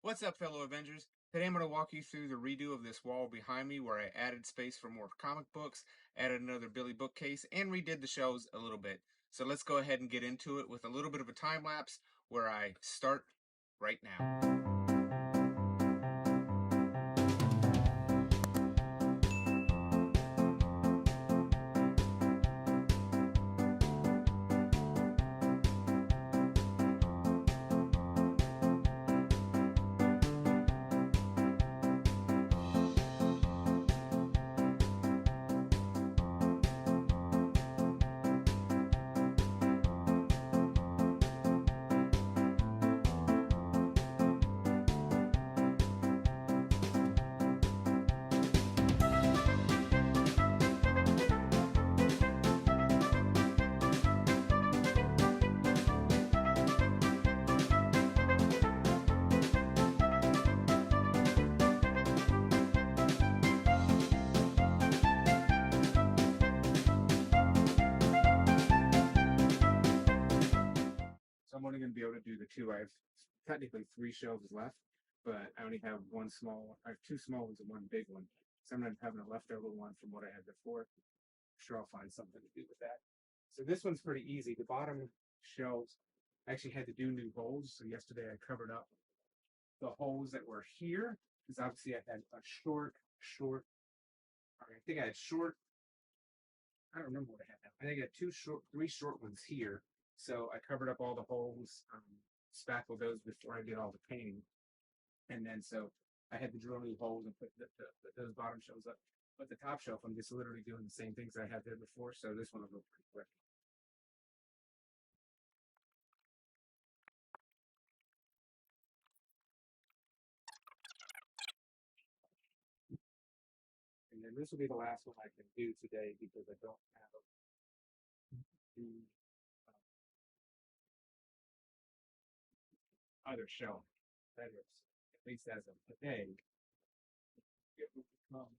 What's up, fellow Avengers? Today I'm going to walk you through the redo of this wall behind me where I added space for more comic books, added another Billy bookcase, and redid the shelves a little bit. So let's go ahead and get into it with a little bit of a time lapse where I start right now. So I'm only going to be able to do the two. I have technically three shelves left, but I only have one small one. I have two small ones and one big one. So I'm going to have a leftover one from what I had before. I'm sure I'll find something to do with that. So this one's pretty easy. The bottom shelves, I actually had to do new holes. So yesterday I covered up the holes that were here because obviously I had a short. I think I had short. I don't remember what I had now. I think I had three short ones here. So I covered up all the holes, spackled those before I did all the painting, and then so I had to drill new holes and put those bottom shelves up. But the top shelf, I'm just literally doing the same things I had there before. So this one will go pretty quick. And then this will be the last one I can do today because I don't have the other shelf. That is, at least as of today, it will become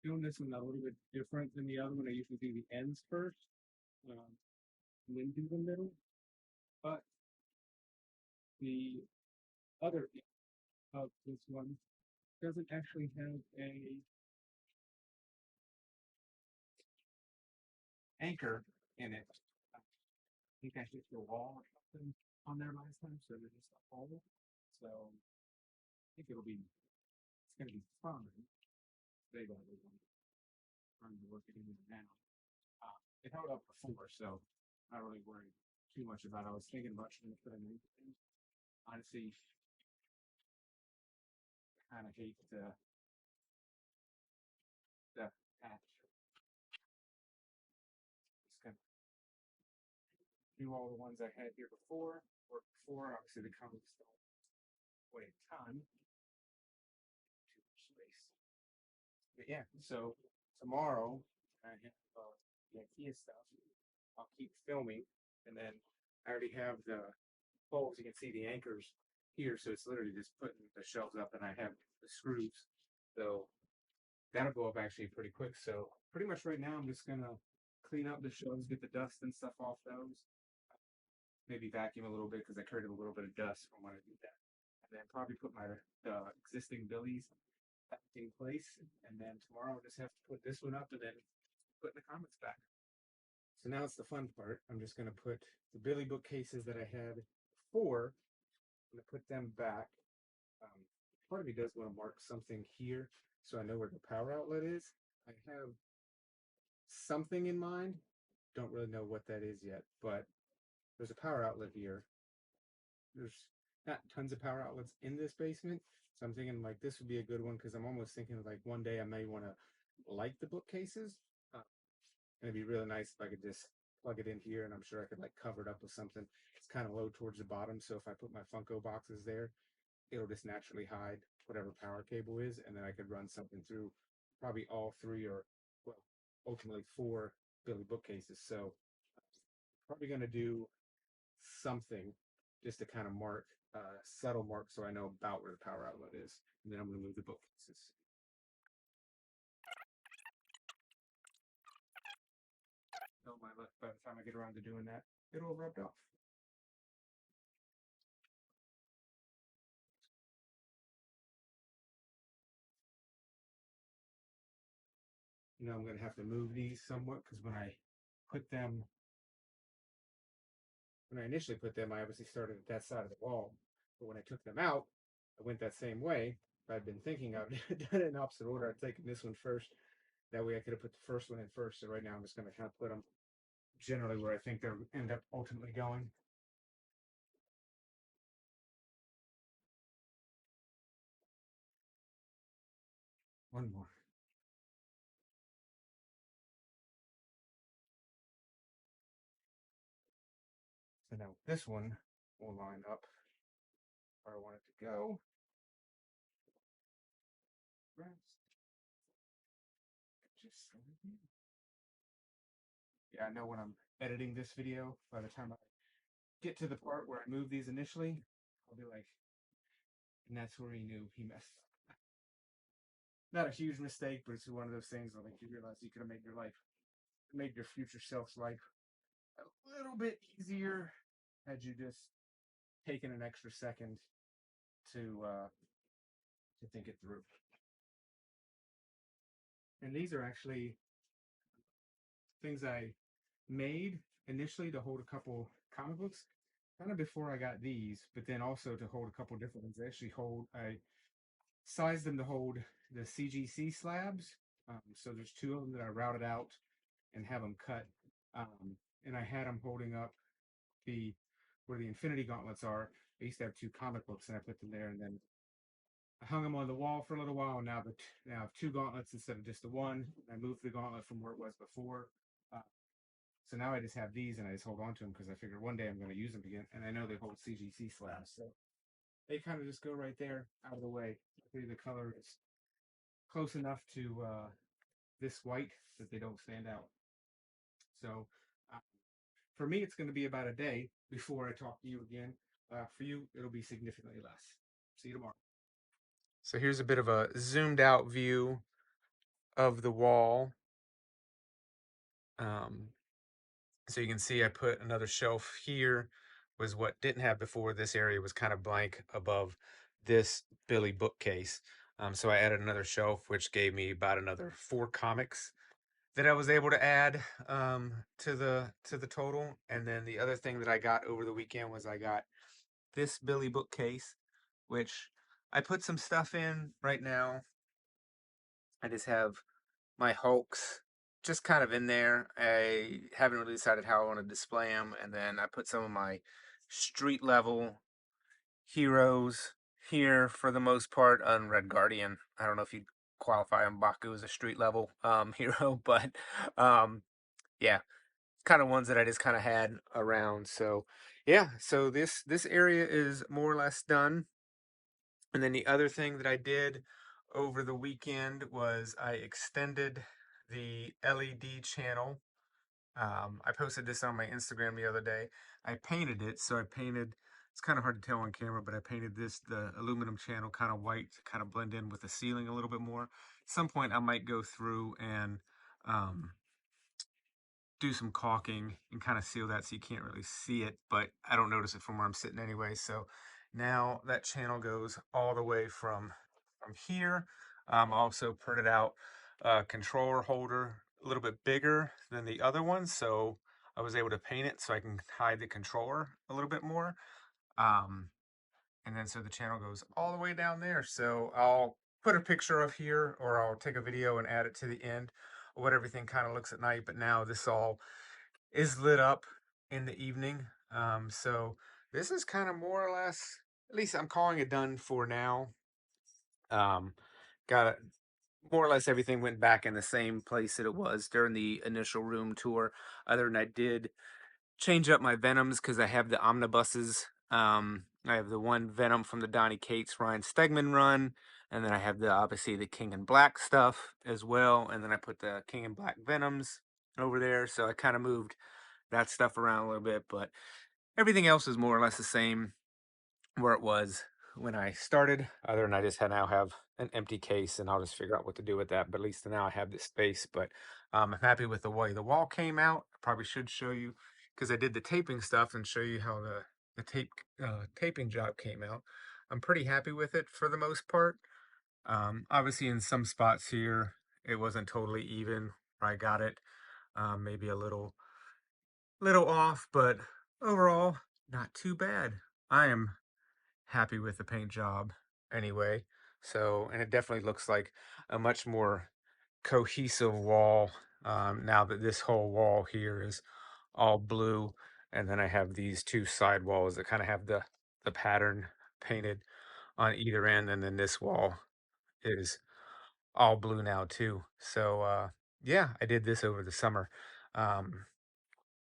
doing this one a little bit different than the other one. I usually do the ends first, and then do the middle. But the other of this one doesn't actually have a anchor in it. I think I hit the wall or something on there last time, so there's just a hole. So I think it's gonna be fine. They got it. Trying to work it in now. It held up before, so not really worried too much about it. I was thinking about trying to put an anchor in. Honestly, kind of hate the patch. Just gonna do all the ones I had here before, or before. Obviously, the comics don't weigh a ton. Too much space. But yeah, so tomorrow I have the IKEA stuff. I'll keep filming, and then I already have the poles. You can see the anchors here, so it's literally just putting the shelves up, and I have the screws. So that'll go up actually pretty quick. So pretty much right now, I'm just gonna clean up the shelves, get the dust and stuff off those. Maybe vacuum a little bit because I created a little bit of dust from when I did that. And then probably put my existing billies back in place. And then tomorrow I'll just have to put this one up and then put the comics back. So now it's the fun part. I'm just gonna put the Billy bookcases that I had before. I'm gonna put them back. Part of me does want to mark something here so I know where the power outlet is. I have something in mind. Don't really know what that is yet, but there's a power outlet here. There's not tons of power outlets in this basement, so I'm thinking like this would be a good one because I'm almost thinking like one day I may want to light the bookcases. And it'd be really nice if I could just plug it in here, and I'm sure I could like cover it up with something. It's kind of low towards the bottom, so if I put my Funko boxes there, it'll just naturally hide whatever power cable is, and then I could run something through probably all three or well, ultimately four Billy bookcases. So probably going to do something just to kind of mark, subtle mark, so I know about where the power outlet is, and then I'm going to move the bookcases. Oh my! By the time I get around to doing that, it'll have rubbed off. I'm going to have to move these somewhat because when I initially put them, I obviously started at that side of the wall. But when I took them out, I went that same way. If I'd been thinking I'd done it in opposite order, I'd taken this one first. That way I could have put the first one in first. So right now I'm just going to kind of put them generally where I think they'll end up ultimately going. One more. So now this one will line up where I want it to go. Just yeah, I know when I'm editing this video, by the time I get to the part where I move these initially, I'll be like, and that's where he knew he messed up. Not a huge mistake, but it's one of those things where like you realize you could have made your future self's life a little bit easier had you just taken an extra second to think it through. And these are actually things I made initially to hold a couple comic books, kind of before I got these, but then also to hold a couple different ones. I sized them to hold the CGC slabs. So there's two of them that I routed out and have them cut. And I had them holding up the where the Infinity Gauntlets are. I used to have two comic books, and I put them there, and then I hung them on the wall for a little while. And now I have two gauntlets instead of just the one. I moved the gauntlet from where it was before. Uh, so now I just have these, and I just hold on to them because I figure one day I'm going to use them again. And I know they hold CGC slabs, so they kind of just go right there out of the way. The color is close enough to this white that they don't stand out. So uh, for me, it's going to be about a day before I talk to you again. For you, it'll be significantly less. See you tomorrow. So here's a bit of a zoomed out view of the wall. So you can see I put another shelf here, was what didn't have before. This area was kind of blank above this Billy bookcase. So I added another shelf, which gave me about another 4 comics that I was able to add to the total. And then the other thing that I got over the weekend was I got this Billy bookcase, which I put some stuff in right now. I just have my Hulks just kind of in there. I haven't really decided how I want to display them. And then I put some of my street level heroes here for the most part on Red Guardian. I don't know if you'd qualify M'Baku as a street level hero, but yeah, kind of ones that I just kind of had around. So yeah, so this area is more or less done. And then the other thing that I did over the weekend was I extended the LED channel. I posted this on my Instagram the other day. I painted it, so it's kind of hard to tell on camera, but I painted the aluminum channel kind of white to kind of blend in with the ceiling a little bit more. At some point I might go through and um, do some caulking and kind of seal that so you can't really see it, but I don't notice it from where I'm sitting anyway. So now that channel goes all the way from here. Also printed out a controller holder a little bit bigger than the other one, so I was able to paint it so I can hide the controller a little bit more. And then so the channel goes all the way down there. So I'll put a picture of here, or I'll take a video and add it to the end of what everything kind of looks at night. But now this all is lit up in the evening. So this is kind of more or less, at least I'm calling it done for now. Got it. More or less everything went back in the same place that it was during the initial room tour. Other than I did change up my Venoms because I have the omnibuses. I have the one Venom from the Donny Cates Ryan Stegman run, and then I have obviously the King in Black stuff as well, and then I put the King in Black Venoms over there. So I kind of moved that stuff around a little bit, but everything else is more or less the same where it was when I started, other than I just now have an empty case and I'll just figure out what to do with that. But at least now I have this space. But I'm happy with the way the wall came out. I probably should show you because I did the taping stuff and show you how the taping job came out. I'm pretty happy with it for the most part. Obviously in some spots here it wasn't totally even. I got it maybe a little off, but overall, not too bad. I am happy with the paint job anyway. So, and it definitely looks like a much more cohesive wall now that this whole wall here is all blue. And then I have these two side walls that kind of have the pattern painted on either end. And then this wall is all blue now too. So, yeah, I did this over the summer. Um,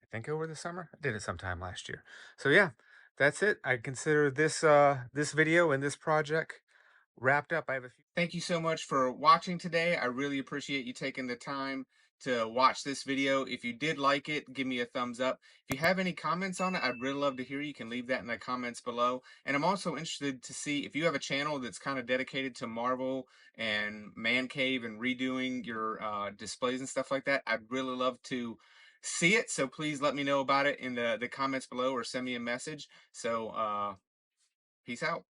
I think over the summer. I did it sometime last year. So yeah, that's it. I consider this video and this project wrapped up. I have a few. Thank you so much for watching today. I really appreciate you taking the time to watch this video. If you did like it, give me a thumbs up. If you have any comments on it, I'd really love to hear you. You can leave that in the comments below. And I'm also interested to see if you have a channel that's kind of dedicated to Marvel and man cave and redoing your displays and stuff like that. I'd really love to see it. So please let me know about it in the comments below or send me a message. So peace out.